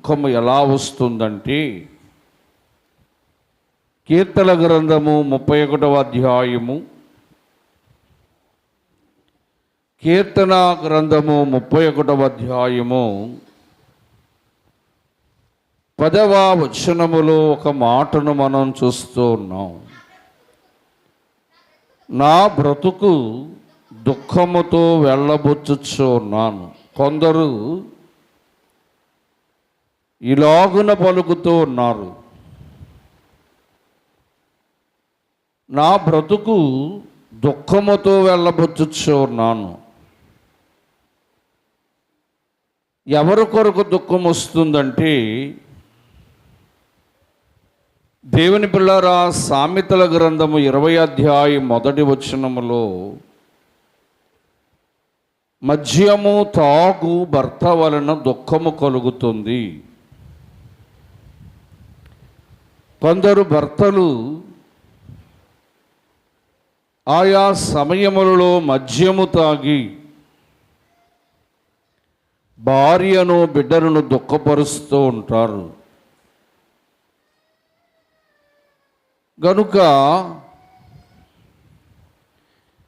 దుఃఖము ఎలా వస్తుందంటే, కీర్తన గ్రంథము 31వ అధ్యాయము, కీర్తన గ్రంథము 31వ అధ్యాయము 10వ వచనములో ఒక మాటను మనం చూస్తూ ఉన్నాం. నా బ్రతుకు దుఃఖముతో వెళ్ళబుచ్చుచూ ఉన్నాను. కొందరు ఇలాగున పలుకుతూ ఉన్నారు, నా బ్రతుకు దుఃఖముతో వెళ్ళబుచ్చుచూ ఉన్నాను. ఎవరి కొరకు దుఃఖం వస్తుందంటే, దేవుని పిల్లరా, సామెతల గ్రంథము 20వ అధ్యాయం 1వ వచనములో, మద్యము తాగు భర్త వలన దుఃఖము కలుగుతుంది. కొందరు భర్తలు ఆయా సమయములలో మద్యము తాగి భార్యను బిడ్డలను దుఃఖపరుస్తూ ఉంటారు. గనుక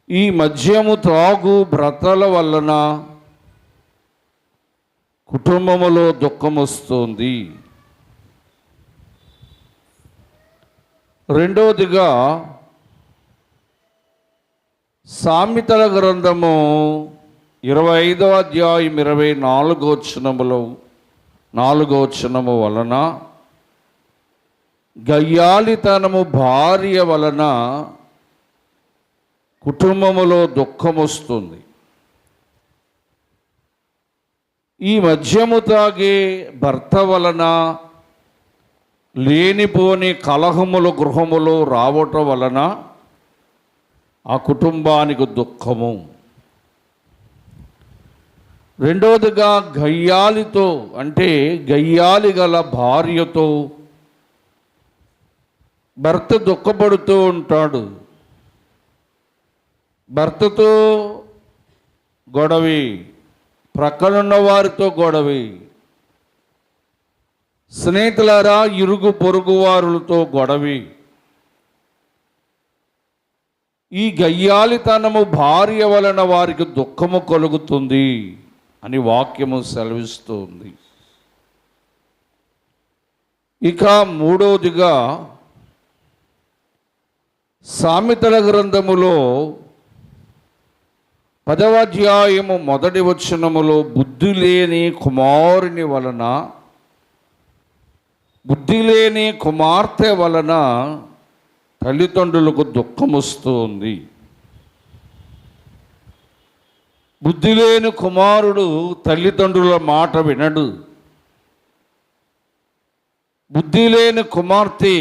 ఈ మద్యము త్రాగు భర్తల వలన కుటుంబములో దుఃఖం వస్తుంది. రెండవదిగా, సామెతల గ్రంథము 25వ అధ్యాయం 24వ వచనము వలన గయ్యాలితనము భార్య వలన కుటుంబములో దుఃఖం వస్తుంది. ఈ మద్యము తాగే భర్త వలన లేనిపోని కలహములు గృహములో రావటం వలన ఆ కుటుంబానికి దుఃఖము. రెండవదిగా, గయ్యాలితో అంటే గయ్యాలి గల భార్యతో భర్త దుఃఖపడుతూ ఉంటాడు. భర్తతో గొడవి, ప్రక్కనున్న వారితో గొడవి, స్నేహితులారా ఇరుగు పొరుగు వారులతో గొడవి. ఈ గయ్యాలితనము భార్య వలన వారికి దుఃఖము కలుగుతుంది అని వాక్యము సెలవిస్తుంది. ఇక మూడవదిగా, సామెతల గ్రంథములో 10వ అధ్యాయము 1వ వచనములో, బుద్ధి లేని కుమారుని వలన, బుద్ధి లేని కుమార్తె వలన తల్లిదండ్రులకు దుఃఖం వస్తుంది. బుద్ధి లేని కుమారుడు తల్లిదండ్రుల మాట వినడు. బుద్ధి లేని కుమార్తె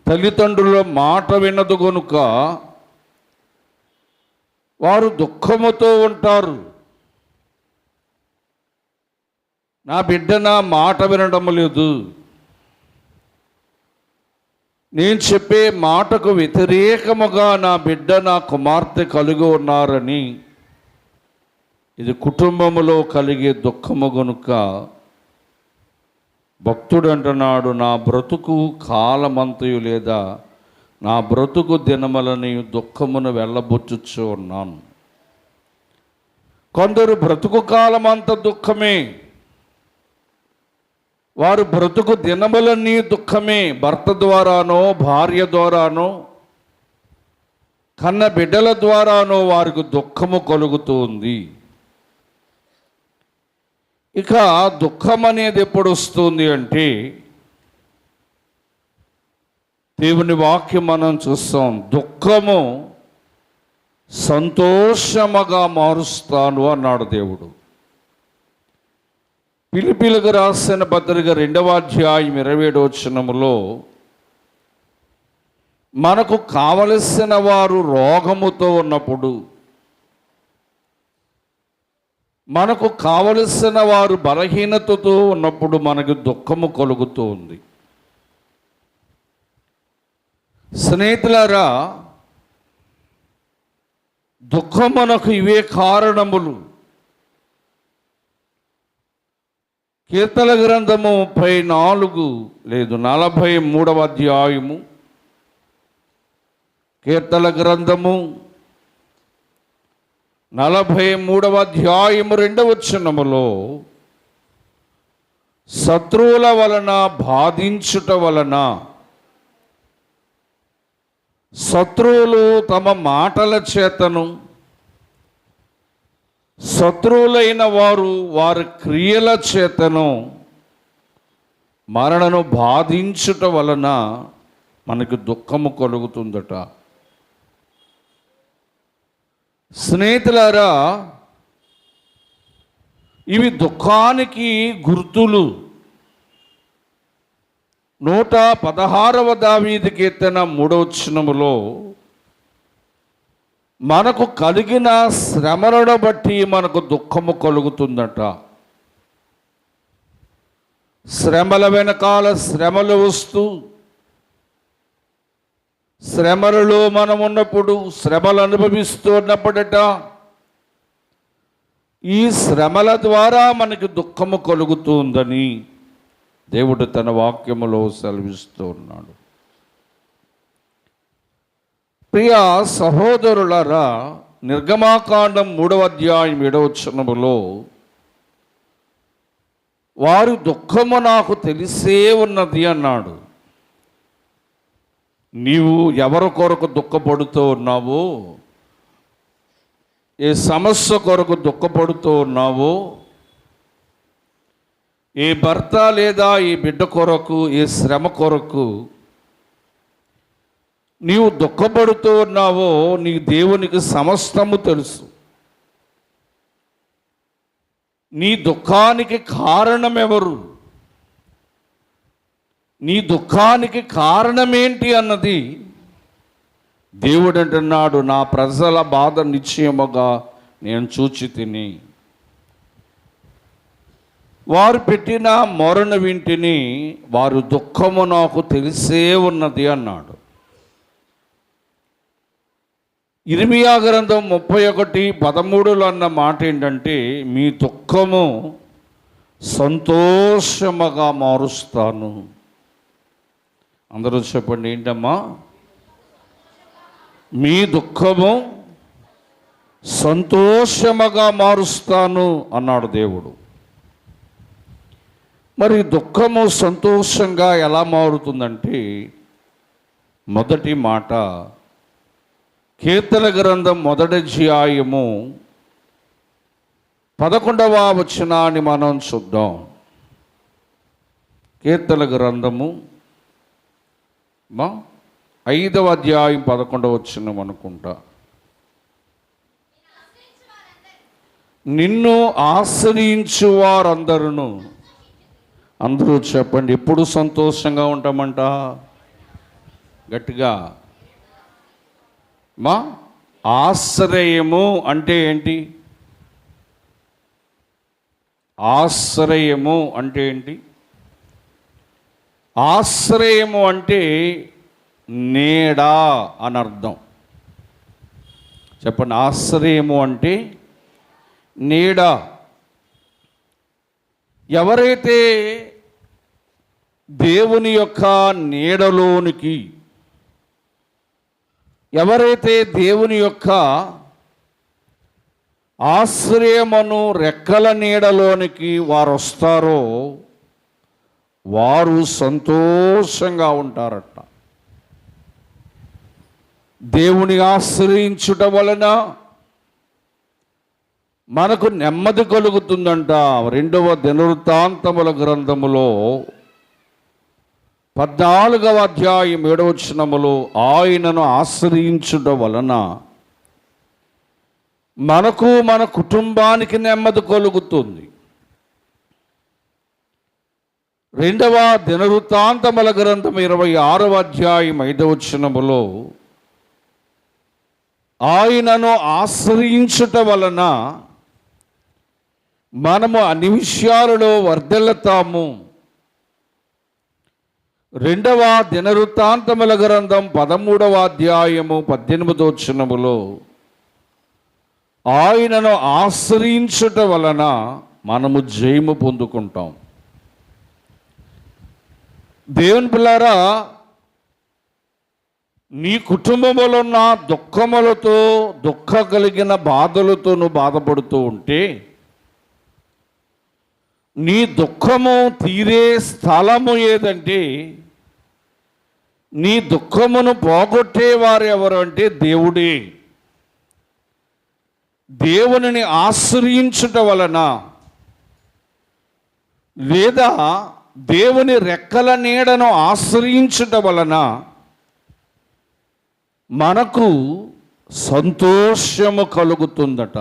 తల్లిదండ్రుల మాట వినదు గనుక వారు దుఃఖముతో ఉంటారు. నా బిడ్డ నా మాట వినడం లేదు, నేను చెప్పే మాటకు వ్యతిరేకముగా నా బిడ్డ నా కుమార్తె కలిగి ఉన్నారని, ఇది కుటుంబములో కలిగే దుఃఖము గనుక భక్తుడు అంటున్నాడు, నా బ్రతుకు కాలమంతయు లేదా నా బ్రతుకు దినములని దుఃఖమును వెళ్ళబుచ్చుచూ ఉన్నాను. కొందరు బ్రతుకు కాలమంత దుఃఖమే, వారు బ్రతుకు దినములన్నీ దుఃఖమే. భర్త ద్వారానో, భార్య ద్వారానో, కన్న బిడ్డల ద్వారానో వారికి దుఃఖము కలుగుతుంది. ఇక దుఃఖం అనేది ఎప్పుడు వస్తుంది అంటే, దేవుని వాక్యం మనం చూస్తాం, దుఃఖము సంతోషముగా మారుస్తాను అన్నాడు దేవుడు. ఫిలిప్పీయులకు రాసిన పత్రిక 2వ అధ్యాయం 27వ వచనములో, మనకు కావలసిన వారు రోగముతో ఉన్నప్పుడు, మనకు కావలసిన వారు బలహీనతతో ఉన్నప్పుడు మనకు దుఃఖము కలుగుతూ ఉంది. స్నేహితులారా, దుఃఖమునకు ఇవే కారణములు. కీర్తన గ్రంథము 43వ అధ్యాయము. కీర్తన గ్రంథము 43వ అధ్యాయము 2వ వచనములో, శత్రువుల వలన బాధించుట వలన శత్రువులు తమ మాటల చేతను, శత్రువులైన వారు వారి క్రియల చేతను మనలను బాధించుట వలన మనకు దుఃఖము కలుగుతుందట. స్నేహితులారా, ఇవి దుఃఖానికి గుర్తులు. 116వ దావీదు కీర్తన 3వ వచనములో, మనకు కలిగిన శ్రమలను బట్టి మనకు దుఃఖము కలుగుతుందట. శ్రమల వెనకాల శ్రమలు వస్తూ, శ్రమలలో మనం ఉన్నప్పుడు, శ్రమలు అనుభవిస్తున్నప్పుడట, ఈ శ్రమల ద్వారా మనకి దుఃఖము కలుగుతుందని దేవుడు తన వాక్యములో సెలవిస్తూ ఉన్నాడు. ప్రియ సహోదరులారా, నిర్గమాకాండం 3వ అధ్యాయం 7వ వచనములో, వారి దుఃఖము నాకు తెలిసే ఉన్నది అన్నాడు. నీవు ఎవరి కొరకు దుఃఖపడుతూ ఉన్నావో, ఏ సమస్య కొరకు దుఃఖపడుతూ ఉన్నావో, ఏ భర్త లేదా ఈ బిడ్డ కొరకు, ఏ శ్రమ కొరకు నీవు దుఃఖపడుతూ ఉన్నావో, నీ దేవునికి సమస్తము తెలుసు. నీ దుఃఖానికి కారణం ఎవరు, నీ దుఃఖానికి కారణమేంటి అన్నది దేవుడు అంటున్నాడు. నా ప్రజల బాధ నిశ్చయముగా నేను చూచి తిని, వారు పెట్టిన మొరను వింటిని, వారు దుఃఖము నాకు తెలిసే ఉన్నది అన్నాడు. ఇర్మియా గ్రంథం 31:13 అన్న మాట ఏంటంటే, మీ దుఃఖము సంతోషముగా మారుస్తాను. అందరూ చెప్పండి, ఏంటమ్మా? మీ దుఃఖము సంతోషముగా మారుస్తాను అన్నాడు దేవుడు. మరి దుఃఖము సంతోషంగా ఎలా మారుతుందంటే, మొదటి మాట కీర్తన గ్రంథం 1వ అధ్యాయము 11వ వచనాన్ని మనం చూద్దాం. కీర్తన గ్రంథము 5వ అధ్యాయం 11వ వచనం అనుకుంటా. నిన్ను ఆశ్రయించు వారందరూ, అందరూ చెప్పండి, ఎప్పుడు సంతోషంగా ఉంటామంట? గట్టిగా. మా ఆశ్రయము అంటే ఏంటి? ఆశ్రయము అంటే ఏంటి? ఆశ్రయము అంటే నీడ అని అర్థం. చెప్పండి, ఆశ్రయము అంటే నీడ. ఎవరైతే దేవుని యొక్క నీడలోనికి, ఎవరైతే దేవుని యొక్క ఆశ్రయమును, రెక్కల నీడలోనికి వారు వస్తారో వారు సంతోషంగా ఉంటారట. దేవుని ఆశ్రయించుట వలన మనకు నెమ్మది కలుగుతుందంట. 2వ దినవృత్తాంతముల గ్రంథములో 14వ అధ్యాయం 7వ వచనములో, ఆయనను ఆశ్రయించుట వలన మనకు, మన కుటుంబానికి నెమ్మది కలుగుతుంది. 2వ దినవృత్తాంతముల గ్రంథం 26వ అధ్యాయం 5వ వచనములో, ఆయనను ఆశ్రయించుట వలన మనము అన్ని విషయాలలో వర్ధిల్లుతాము. 2వ దినవృత్తాంతముల గ్రంథం 13వ అధ్యాయము 18వ వచనములో, ఆయనను ఆశ్రయించుట వలన మనము జయము పొందుకుంటాం. దేవుని పిల్లారా, నీ కుటుంబంలో ఉన్న దుఃఖములతో, దుఃఖ కలిగిన బాధలతో నువ్వు బాధపడుతూ ఉంటే, నీ దుఃఖము తీరే స్థలము ఏదంటే, నీ దుఃఖమును పోగొట్టేవారు ఎవరు అంటే దేవుడే. దేవునిని ఆశ్రయించుట వలన, లేదా దేవుని రెక్కల నీడను ఆశ్రయించుట వలన మనకు సంతోషము కలుగుతుందట.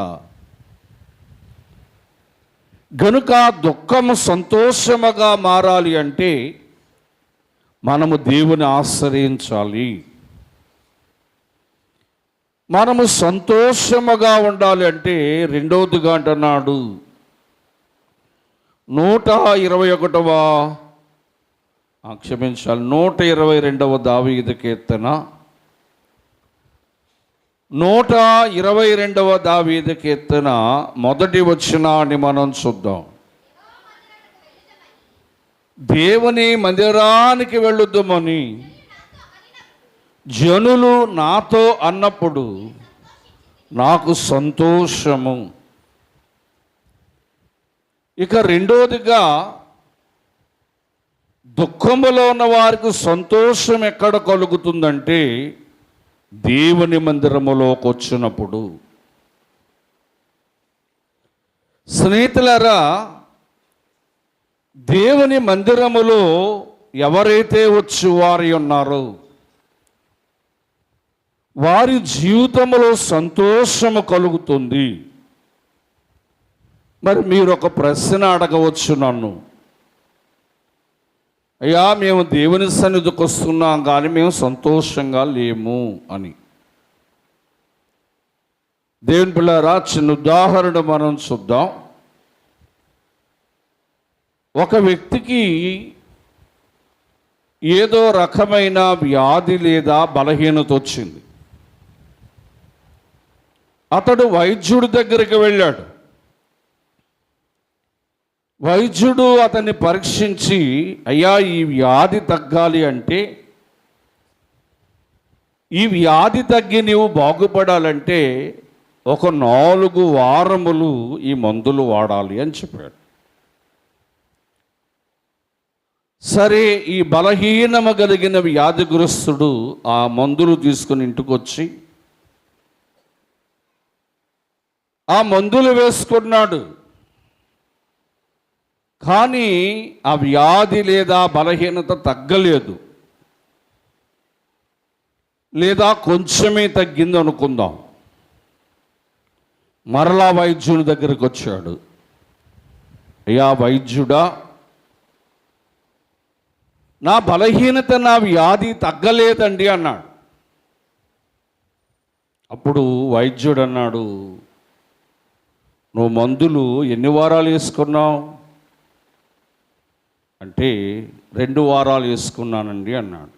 గనుక దుఃఖము సంతోషముగా మారాలి అంటే మనము దేవుని ఆశ్రయించాలి. మనము సంతోషముగా ఉండాలి అంటే రెండవదిగా అంటున్నాడు 122వ దావీదు కీర్తన 122వ దావీదు కీర్తన మొదటి వచనాన్ని మనం చూద్దాం. దేవుని మందిరానికి వెళ్ళుద్దామని జనులు నాతో అన్నప్పుడు నాకు సంతోషము. ఇక రెండోదిగా, దుఃఖములో ఉన్న వారికి సంతోషం ఎక్కడ కలుగుతుందంటే దేవుని మందిరములోకి వచ్చినప్పుడు. స్నేహితులారా, దేవుని మందిరములో ఎవరైతే వచ్చి వారి ఉన్నారో వారి జీవితంలో సంతోషము కలుగుతుంది. మరి మీరు ఒక ప్రశ్న అడగవచ్చు నన్ను, అయ్యా మేము దేవుని సన్నిధికి వస్తున్నాం కానీ మేము సంతోషంగా లేము అని. దేవుని పిల్లారా, చిన్న ఉదాహరణ మనం చూద్దాం. ఒక వ్యక్తికి ఏదో రకమైన వ్యాధి లేదా బలహీనత వచ్చింది. అతడు వైద్యుడి దగ్గరికి వెళ్ళాడు. వైద్యుడు అతన్ని పరీక్షించి, అయ్యా ఈ వ్యాధి తగ్గాలి అంటే, ఈ వ్యాధి తగ్గి నీవు బాగుపడాలంటే ఒక 4 వారములు ఈ మందులు వాడాలి అని చెప్పాడు. సరే, ఈ బలహీనము కలిగిన వ్యాధిగ్రస్తుడు ఆ మందులు తీసుకుని ఇంటికి వచ్చి ఆ మందులు వేసుకున్నాడు. కానీ ఆ వ్యాధి లేదా బలహీనత తగ్గలేదు, లేదా కొంచెమే తగ్గింది అనుకుందాం. మరలా వైద్యుని దగ్గరికి వచ్చాడు. అయ్యా వైద్యుడా, నా బలహీనత, నా వ్యాధి తగ్గలేదండి అన్నాడు. అప్పుడు వైద్యుడు అన్నాడు, నువ్వు మందులు ఎన్ని వారాలు వేసుకున్నావు అంటే 2 వారాలు వేసుకున్నానండి అన్నాడు.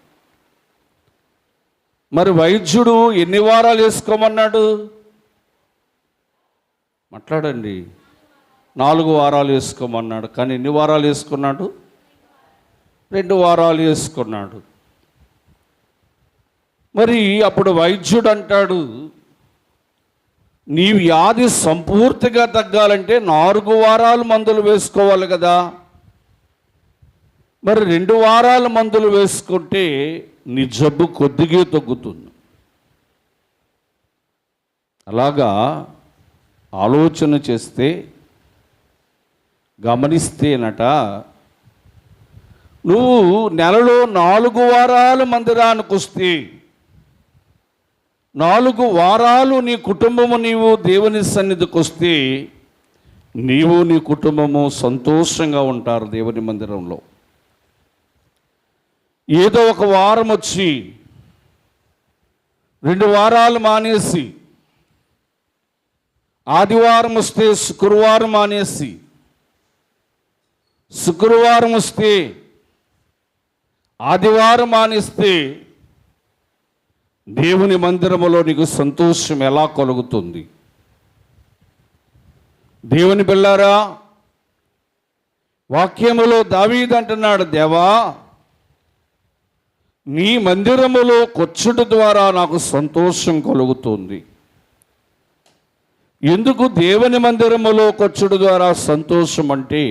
మరి వైద్యుడు ఎన్ని వారాలు వేసుకోమన్నాడు? మాట్లాడండి. 4 వారాలు వేసుకోమన్నాడు. కానీ ఎన్ని వారాలు వేసుకున్నాడు? 2 వారాలు వేసుకున్నాడు. మరి అప్పుడు వైద్యుడు అంటాడు, నీ వ్యాధి సంపూర్తిగా తగ్గాలంటే 4 వారాలు మందులు వేసుకోవాలి కదా. మరి 2 వారాల మందులు వేసుకుంటే నీ జబ్బు కొద్దిగా తగ్గుతుంది. అలాగా ఆలోచన చేస్తే, గమనిస్తేనట, నువ్వు నెలలో 4 వారాలు మందిరానికి వస్తే 4 వారాలు నీ కుటుంబము నీవు దేవుని సన్నిధికి వస్తే నీవు నీ కుటుంబము సంతోషంగా ఉంటారు దేవుని మందిరంలో. ఏదో ఒక వారం వచ్చి 2 వారాలు మానేసి, ఆదివారం వస్తే శుక్రవారం మానేసి, శుక్రవారం వస్తే ఆదివారం మానేస్తే దేవుని మందిరములో నీకు సంతోషం ఎలా కలుగుతుంది? దేవుని బిళ్ళారా, వాక్యములో దావీదు అంటున్నాడు, దేవా నీ మందిరములో కొచ్చుట ద్వారా నాకు సంతోషం కలుగుతుంది. ఎందుకు దేవుని మందిరములో కొచ్చుట ద్వారా సంతోషం అంటే,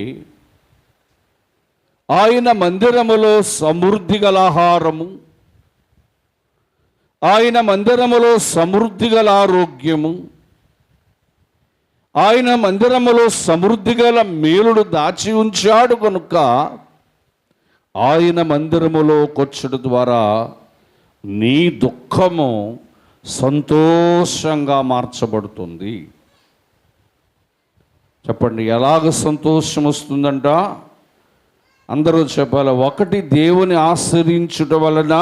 ఆయన మందిరములో సమృద్ధి గల ఆహారము, ఆయన మందిరములో సమృద్ధి గల ఆరోగ్యము, ఆయన మందిరములో సమృద్ధి గల మేలుడు దాచి ఉంచాడు కనుక ఆయన మందిరములో కొచ్చుట ద్వారా నీ దుఃఖము సంతోషంగా మార్చబడుతుంది. చెప్పండి, ఎలాగ సంతోషం వస్తుందంట? అందరూ చెప్పాలి. ఒకటి, దేవుని ఆశ్రయించుట వలన.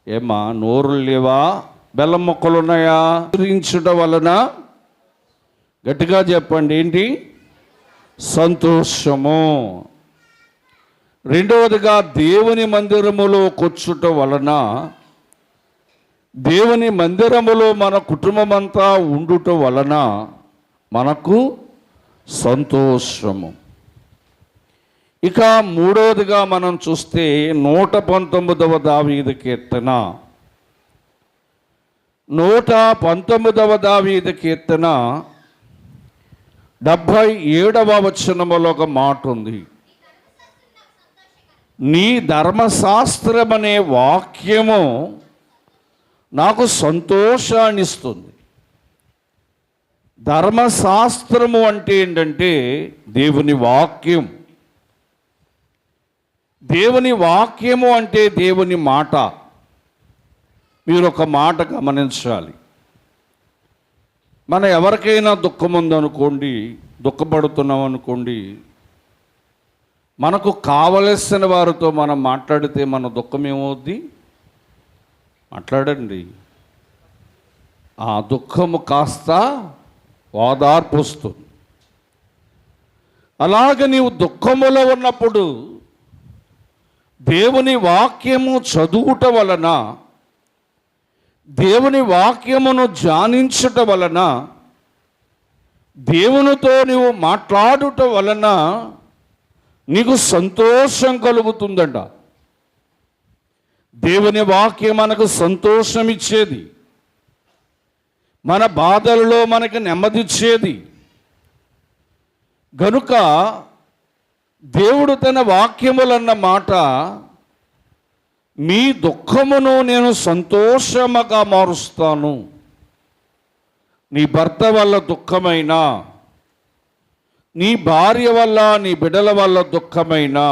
ఏమా నోరులు లేవా? బెల్లం మొక్కలు ఉన్నాయా? ఆశ్రయించుట వలన. గట్టిగా చెప్పండి, ఏంటి? సంతోషము. రెండవదిగా, దేవుని మందిరములో కూర్చుట వలన, దేవుని మందిరములో మన కుటుంబమంతా ఉండుట వలన మనకు సంతోషము. ఇక మూడవదిగా మనం చూస్తే 119వ దావీదు కీర్తన, 119వ దావీదు కీర్తన 77వ వచనములో ఒక మాట ఉంది. నీ ధర్మశాస్త్రమనే వాక్యము నాకు సంతోషాన్నిస్తుంది. ధర్మశాస్త్రము అంటే ఏంటంటే దేవుని వాక్యం. దేవుని వాక్యము అంటే దేవుని మాట. మీరు ఒక మాట గమనించాలి. మన ఎవరికైనా దుఃఖం ఉందనుకోండి, దుఃఖపడుతున్నాం అనుకోండి, మనకు కావలసిన వారితో మనం మాట్లాడితే మన దుఃఖం ఏమవుద్ది? మాట్లాడండి. ఆ దుఃఖము కాస్త ఓదార్పు వస్తుంది. అలాగే నీవు దుఃఖములో ఉన్నప్పుడు దేవుని వాక్యము చదువుట వలన, దేవుని వాక్యమును ధ్యానించుట వలన, దేవునితో నీవు మాట్లాడుట వలన నీకు సంతోషం కలుగుతుందంట. దేవుని వాక్యం మనకు సంతోషం ఇచ్చేది, మన బాధలలో మనకి నెమ్మదిచ్చేది. గనుక దేవుడు తన వాక్యములన్న మాట, మీ దుఃఖమును నేను సంతోషముగా మారుస్తాను. నీ భర్త వల్ల దుఃఖమైనా, నీ భార్య వల్ల, నీ బిడ్డల వల్ల దుఃఖమైనా,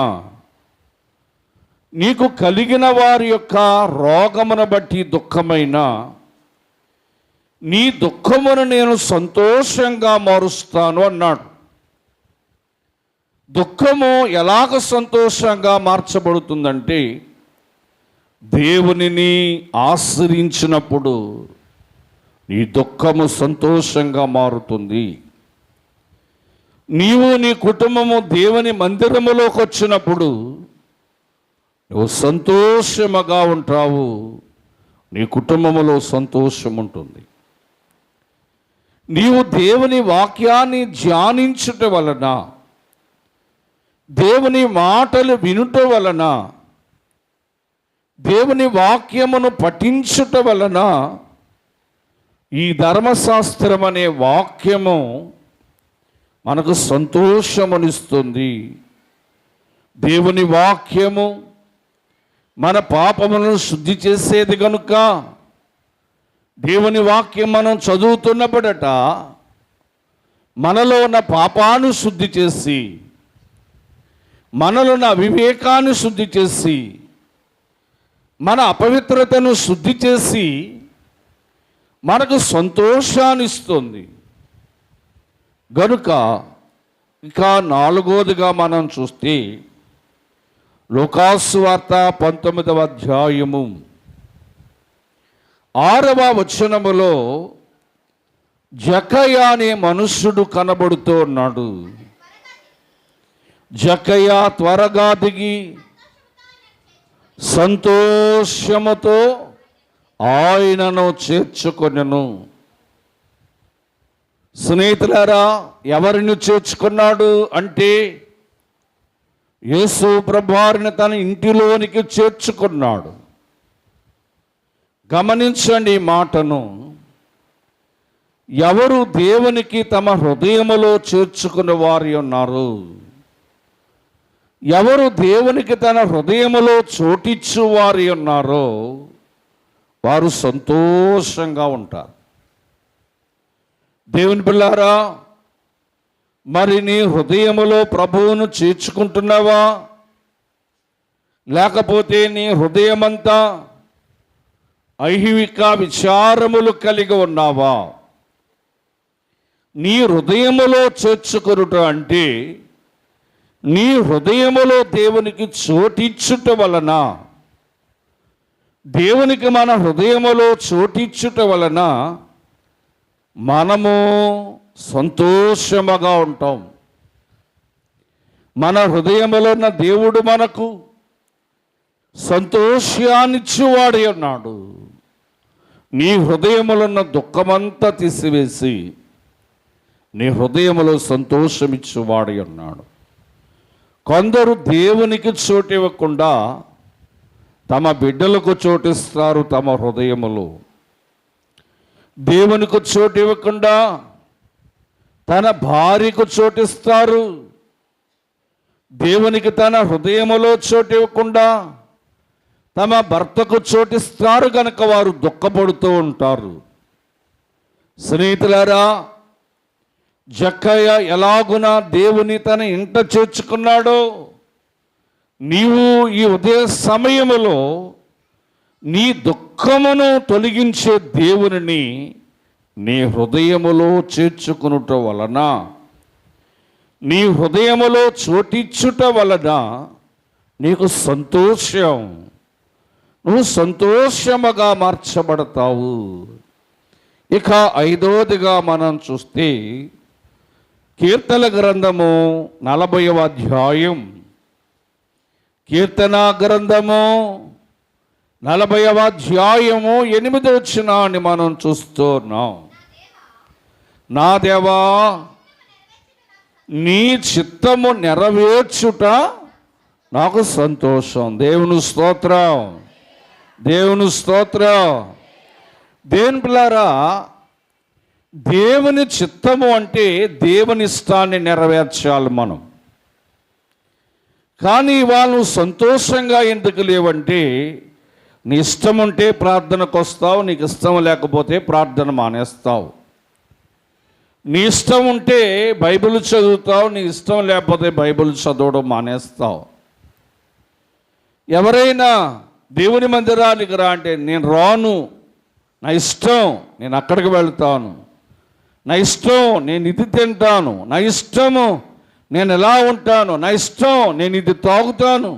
నీకు కలిగిన వారి యొక్క రోగమును బట్టి దుఃఖమైనా, నీ దుఃఖమును నేను సంతోషంగా మారుస్తాను అన్నాడు. దుఃఖము ఎలాగ సంతోషంగా మార్చబడుతుందంటే, దేవునిని ఆశ్రయించినప్పుడు నీ దుఃఖము సంతోషంగా మారుతుంది. నీవు నీ కుటుంబము దేవుని మందిరములోకి వచ్చినప్పుడు నువ్వు సంతోషముగా ఉంటావు. నీ కుటుంబములో సంతోషం ఉంటుంది. నీవు దేవుని వాక్యాన్ని ధ్యానించుట వలన, దేవుని మాటలు వినుట వలన, దేవుని వాక్యమును పఠించుట వలన ఈ ధర్మశాస్త్రం అనే వాక్యము మనకు సంతోషమునిస్తుంది. దేవుని వాక్యము మన పాపములను శుద్ధి చేసేది కనుక దేవుని వాక్యం మనం చదువుతున్నప్పుడట మనలో ఉన్న పాపాన్ని శుద్ధి చేసి, మనలో ఉన్న అవివేకాన్ని శుద్ధి చేసి, మన అపవిత్రతను శుద్ధి చేసి మనకు సంతోషాన్ని ఇస్తుంది. గనుక ఇక నాలుగోదిగా మనం చూస్తే లూకాసు వార్త 19వ అధ్యాయము 6వ వచనములో జకయ్య అనే మనుష్యుడు కనబడుతూ ఉన్నాడు. జకయ్య త్వరగా దిగి సంతోషముతో ఆయనను చేర్చుకొనెను. స్నేహితులారా, ఎవరిని చేర్చుకున్నాడు అంటే యేసు ప్రభువారిని తన ఇంటిలోనికి చేర్చుకున్నాడు. గమనించండి ఈ మాటను. ఎవరు దేవునికి తమ హృదయములో చేర్చుకునే వారి ఉన్నారు, ఎవరు దేవునికి తన హృదయములో చోటిచ్చు వారి ఉన్నారో వారు సంతోషంగా ఉంటారు. దేవుని పిల్లారా, మరి నీ హృదయములో ప్రభువును చేర్చుకుంటున్నావా? లేకపోతే నీ హృదయమంతా ఐహిక విచారములు కలిగి ఉన్నావా? నీ హృదయములో చేర్చుకొనుట అంటే నీ హృదయములో దేవునికి చోటిచ్చుట వలన, దేవునికి మన హృదయములో చోటిచ్చుట వలన మనము సంతోషముగా ఉంటాం. మన హృదయములో ఉన్న దేవుడు మనకు సంతోషాన్నిచ్చేవాడే ఉన్నాడు. నీ హృదయములో ఉన్న దుఃఖమంతా తీసివేసి నీ హృదయములో సంతోషమిచ్చేవాడే ఉన్నాడు. కొందరు దేవునికి చోటు ఇవ్వకుండా తమ బిడ్డలకు చోటిస్తారు. తమ హృదయములో దేవునికి చోటు ఇవ్వకుండా తన భార్యకు చోటిస్తారు. దేవునికి తన హృదయములో చోటు ఇవ్వకుండా తమ భర్తకు చోటిస్తారు కనుక వారు దుఃఖపడుతూ ఉంటారు. స్నేహితులారా, జక్కయ్య ఎలాగున దేవుని తన ఇంట చేర్చుకున్నాడో నీవు ఈ ఉదయ సమయములో నీ దుఃఖమును తొలగించే దేవునిని నీ హృదయములో చేర్చుకునుట వలన, నీ హృదయములో చోటిచ్చుట వలన నీకు సంతోషం, నువ్వు సంతోషముగా మార్చబడతావు. ఇక ఐదవదిగా మనం చూస్తే కీర్తన గ్రంథము 40వ అధ్యాయం, కీర్తన గ్రంథము 40వ అధ్యాయము 8వ వచనాన్ని మనం చూస్తున్నాం. నా దేవా, నీ చిత్తము నెరవేర్చుట నాకు సంతోషం. దేవుని స్తోత్రం, దేవుని స్తోత్రం. దేవుని పిల్లారా, దేవుని చిత్తము అంటే దేవుని ఇష్టాన్ని నెరవేర్చాలి మనం. కానీ వాళ్ళు సంతోషంగా ఎందుకు లేవంటే, నీ ఇష్టం ఉంటే ప్రార్థనకు వస్తావు, నీకు ఇష్టం లేకపోతే ప్రార్థన మానేస్తావు. నీ ఇష్టం ఉంటే బైబిల్ చదువుతావు, నీ ఇష్టం లేకపోతే బైబిల్ చదవడం మానేస్తావు. ఎవరైనా దేవుని మందిరానికి రా అంటే నేను రాను, నా ఇష్టం, నేను అక్కడికి వెళ్తాను, నా ఇష్టం, నేను ఇది తింటాను, నా ఇష్టము, నేను ఎలా ఉంటాను, నా ఇష్టం, నేను ఇది తాగుతాను,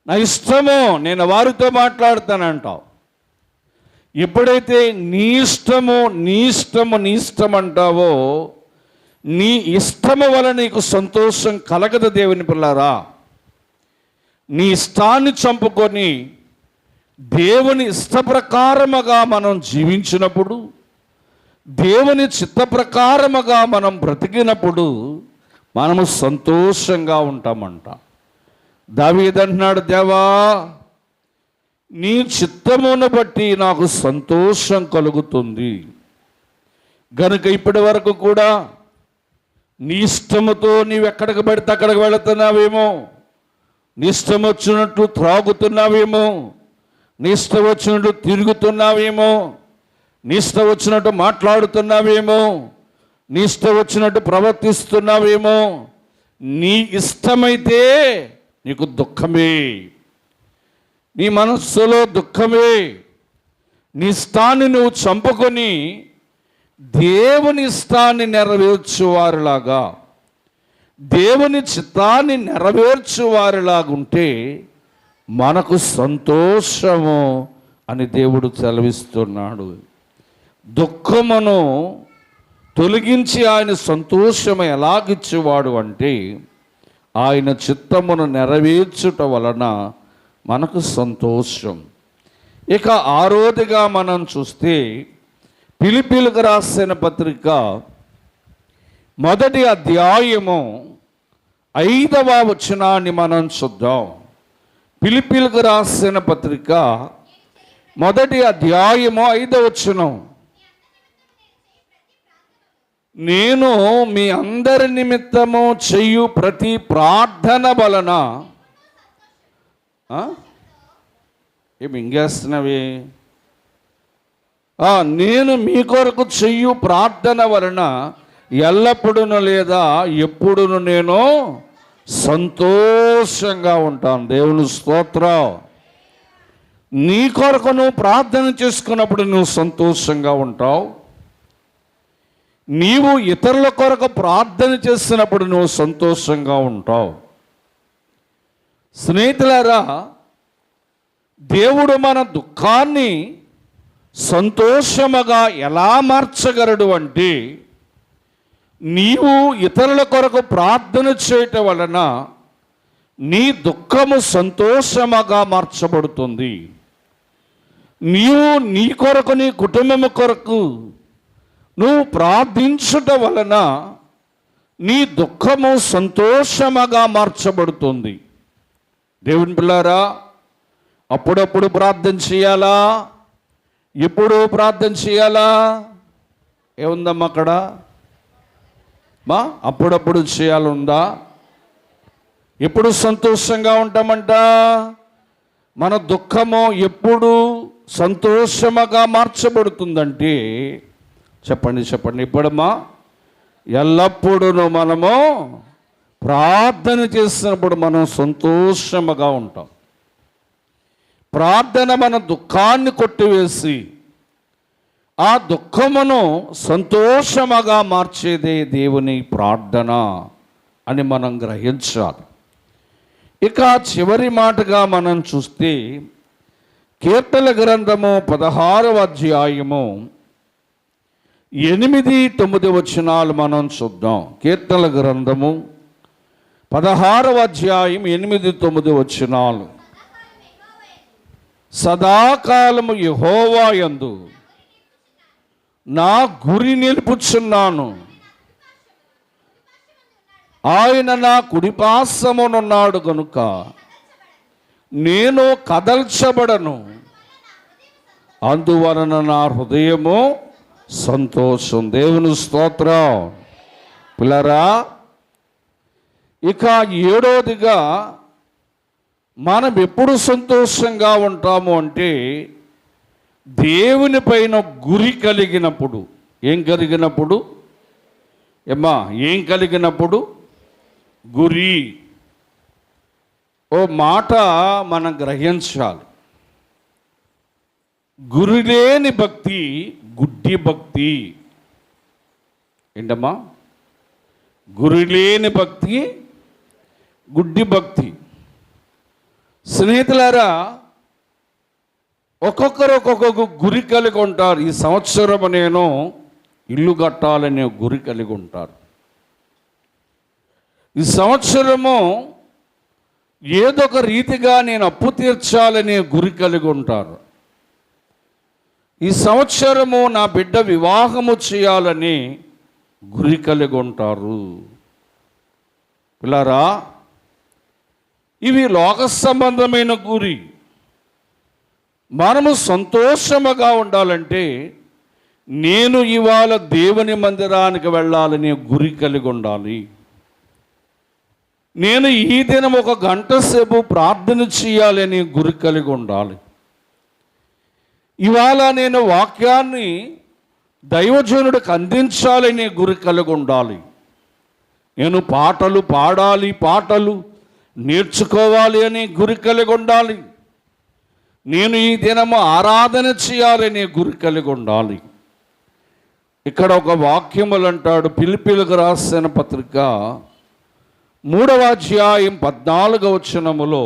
నా ఇష్టము, నేను వారితో మాట్లాడతానంటావు. ఎప్పుడైతే నీ ఇష్టము నీ ఇష్టము నీ ఇష్టం అంటావో, నీ ఇష్టము వల్ల నీకు సంతోషం కలగదు. దేవుని పిల్లారా, నీ ఇష్టాన్ని చంపుకొని దేవుని ఇష్ట ప్రకారముగా మనం జీవించినప్పుడు, దేవుని చిత్త ప్రకారముగా మనం బ్రతికినప్పుడు మనము సంతోషంగా ఉంటామంట. దావీదు అంటున్నాడు, దేవా, నీ చిత్తమును బట్టి నాకు సంతోషం కలుగుతుంది. గనుక ఇప్పటి వరకు కూడా నీ ఇష్టముతో నీవెక్కడికి పడితే అక్కడికి వెళుతున్నావేమో, నీ ఇష్టం వచ్చినట్టు త్రాగుతున్నావేమో, నీ ఇష్టం వచ్చినట్టు తిరుగుతున్నావేమో, నీ ఇష్టం వచ్చినట్టు మాట్లాడుతున్నావేమో, నీ ఇష్టం వచ్చినట్టు ప్రవర్తిస్తున్నావేమో. నీ ఇష్టమైతే నీకు దుఃఖమే, నీ మనస్సులో దుఃఖమే. నీ ఇష్టాన్ని నువ్వు చంపుకొని దేవుని ఇష్టాన్ని నెరవేర్చువారిలాగా, దేవుని చిత్తాన్ని నెరవేర్చువారిలాగుంటే మనకు సంతోషము అని దేవుడు సెలవిస్తున్నాడు. దుఃఖమును తొలగించి ఆయన సంతోషము ఎలాగిచ్చేవాడు అంటే ఆయన చిత్తమును నెరవేర్చుట వలన మనకు సంతోషం. ఇక ఆరోదిగా మనం చూస్తే ఫిలిప్పీయులకు రాసిన పత్రిక 1వ అధ్యాయము 5వ వచనాన్ని మనం చూద్దాం. ఫిలిప్పీయులకు రాసిన పత్రిక 1వ అధ్యాయము 5వ వచనం. నేను మీ అందరి నిమిత్తము చెయ్యు ప్రతి ప్రార్థన వలన ఏమి ఇంగేస్తున్నవి? నేను మీ కొరకు చెయ్యు ప్రార్థన వలన ఎల్లప్పుడూ లేదా ఎప్పుడును నేను సంతోషంగా ఉంటాను. దేవుని స్తోత్రం. నీ కొరకు నువ్వు ప్రార్థన చేసుకున్నప్పుడు నువ్వు సంతోషంగా ఉంటావు. నీవు ఇతరుల కొరకు ప్రార్థన చేసినప్పుడు నువ్వు సంతోషంగా ఉంటావు. స్నేహితులారా, దేవుడు మన దుఃఖాన్ని సంతోషముగా ఎలా మార్చగలడు అంటే, నీవు ఇతరుల కొరకు ప్రార్థన చేయటం వలన నీ దుఃఖము సంతోషముగా మార్చబడుతుంది. నీవు నీ కొరకు, నీ కుటుంబము కొరకు నువ్వు ప్రార్థించుట వలన నీ దుఃఖము సంతోషముగా మార్చబడుతుంది. దేవుని పిల్లారా, అప్పుడప్పుడు ప్రార్థన చేయాలా? ఎప్పుడు ప్రార్థన చేయాలా? ఏముందమ్మా అక్కడ? అప్పుడప్పుడు చేయాలందా? ఎప్పుడు సంతోషంగా ఉంటామంట? మన దుఃఖము ఎప్పుడు సంతోషముగా మార్చబడుతుందంటే చెప్పండి ఇప్పుడమ్మా, ఎల్లప్పుడూ మనము ప్రార్థన చేసినప్పుడు మనం సంతోషముగా ఉంటాం. ప్రార్థన మన దుఃఖాన్ని కొట్టివేసి ఆ దుఃఖమును సంతోషముగా మార్చేదే దేవుని ప్రార్థన అని మనం గ్రహించాలి. ఇక చివరి మాటగా మనం చూస్తే కీర్తనల గ్రంథము 16వ అధ్యాయము 8-9 వచనాలు మనం చూద్దాం. కీర్తనల గ్రంథము 16వ అధ్యాయం 8-9 వచనాలు. సదాకాలము యెహోవా యందు నా గురి నిలుపుచున్నాను. ఆయన నా కుడిపార్శ్వమునున్నాడు గనుక నేను కదల్చబడను. అందువలన నా హృదయము సంతోషం. దేవుని స్తోత్రం. పిల్లరా, ఇక 7వదిగా మనం ఎప్పుడు సంతోషంగా ఉంటాము అంటే దేవుని పైన గురి కలిగినప్పుడు. ఏం కలిగినప్పుడు? ఏం కలిగినప్పుడు? గురి. ఓ మాట మనం గ్రహించాలి. గురి లేని భక్తి గుడ్డి భక్తి. ఏంటమ్మా? గురి లేని భక్తి గుడ్డి భక్తి. స్నేహితులారా, ఒక్కొక్కరు ఒక్కొక్క గురి కలిగి ఉంటారు. ఈ సంవత్సరం నేను ఇల్లు కట్టాలనే గురి కలిగి ఉంటారు. ఈ సంవత్సరము ఏదో ఒక రీతిగా నేను అప్పు తీర్చాలనే గురి కలిగి ఉంటారు. ఈ సంవత్సరము నా బిడ్డ వివాహము చేయాలని గురి కలిగి ఉంటారు. పిల్లారా, ఇవి లోక సంబంధమైన గురి. మనము సంతోషముగా ఉండాలంటే నేను ఇవాళ దేవుని మందిరానికి వెళ్ళాలనే గురి కలిగి ఉండాలి. నేను ఈ దినం 1 గంట సేపు ప్రార్థన చేయాలని గురి కలిగి ఉండాలి. ఇవాళ నేను వాక్యాన్ని దైవజనుడికి అందించాలని గురి కలిగి ఉండాలి. నేను పాటలు పాడాలి, పాటలు నేర్చుకోవాలి అని గురి కలిగి ఉండాలి. నేను ఈ దినము ఆరాధన చేయాలని గురి కలిగి ఉండాలి. ఇక్కడ ఒక వాక్యములు అంటాడు, ఫిలిప్పీయులకు రాసిన పత్రిక 3వ అధ్యాయం 14వ వచనములో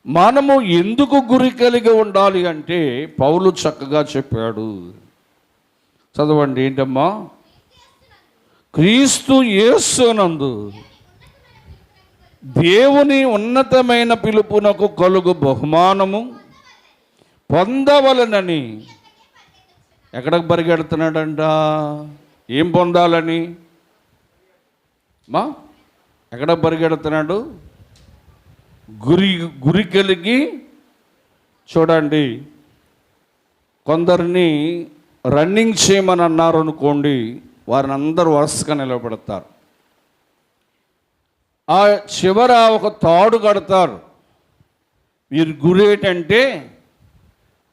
మనము ఎందుకు గురి కలిగి ఉండాలి అంటే పౌలు చక్కగా చెప్పాడు. చదవండి. ఏంటమ్మా? క్రీస్తు యేసునందు దేవుని ఉన్నతమైన పిలుపునకు కలుగు బహుమానము పొందవలనని. ఎక్కడికి పరిగెడుతున్నాడంట? ఏం పొందాలని? ఎక్కడ పరిగెడుతున్నాడు? గురి కలిగి. చూడండి, కొందరిని రన్నింగ్ చేయమని అన్నారు అనుకోండి, వారిని అందరూ వరుసగా నిలబెడతారు. ఆ చివర ఒక తాడు కడతారు. వీరి గురి ఏంటంటే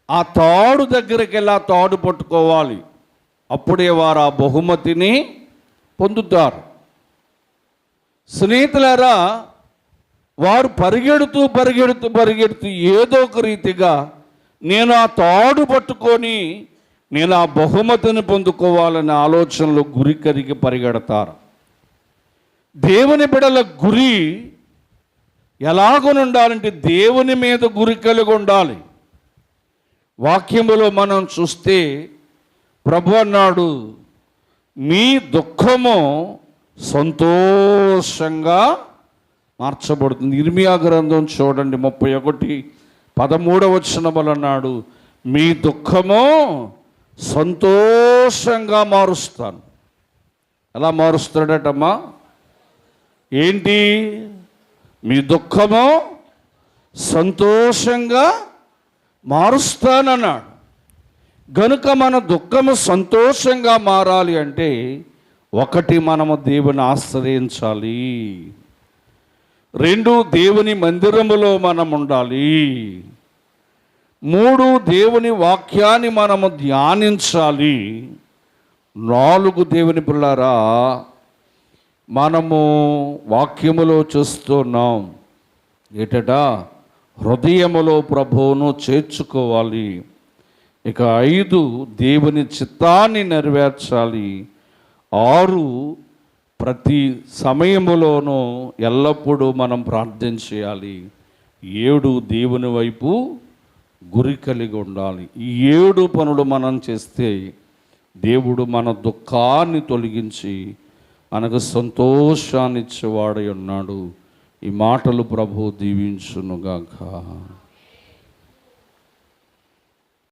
ఆ తాడు దగ్గరికి వెళ్ళి ఆ తాడు పట్టుకోవాలి. అప్పుడే వారు ఆ బహుమతిని పొందుతారు. స్నేహితులారా, వారు పరిగెడుతూ ఏదో ఒక రీతిగా నేను ఆ తాడు పట్టుకొని నేను ఆ బహుమతిని పొందుకోవాలనే ఆలోచనలో గురి కరిగి పరిగెడతారు. దేవుని బిడ్డల గురి ఎలాగొనుండాలంటే దేవుని మీద గురి కలిగి ఉండాలి. వాక్యములో మనం చూస్తే ప్రభు అన్నాడు, మీ దుఃఖము సంతోషంగా మార్చబడుతుంది. ఇర్మియా గ్రంథం చూడండి 31:13 అన్నాడు, మీ దుఃఖము సంతోషంగా మారుస్తాను. ఎలా మారుస్తాడటమ్మా? ఏంటి? మీ దుఃఖము సంతోషంగా మారుస్తానన్నాడు. గనుక మన దుఃఖము సంతోషంగా మారాలి అంటే ఒకటి, మనము దేవుని ఆశ్రయించాలి. 2, దేవుని మందిరములో మనం ఉండాలి. 3, దేవుని వాక్యాన్ని మనము ధ్యానించాలి. 4, దేవుని పిల్లారా, మనము వాక్యములో చూస్తున్నాం ఏటట హృదయములో ప్రభువును చేర్చుకోవాలి. ఇక 5, దేవుని చిత్తాన్ని నెరవేర్చాలి. 6, ప్రతి సమయములోనూ ఎల్లప్పుడూ మనం ప్రార్థన చేయాలి. 7, దేవుని వైపు గురి కలిగి ఉండాలి. ఈ 7 పనులు మనం చేస్తే దేవుడు మన దుఃఖాన్ని తొలగించి మనకు సంతోషాన్ని ఇచ్చేవాడై ఉన్నాడు. ఈ మాటలు ప్రభువు దీవించునుగాక.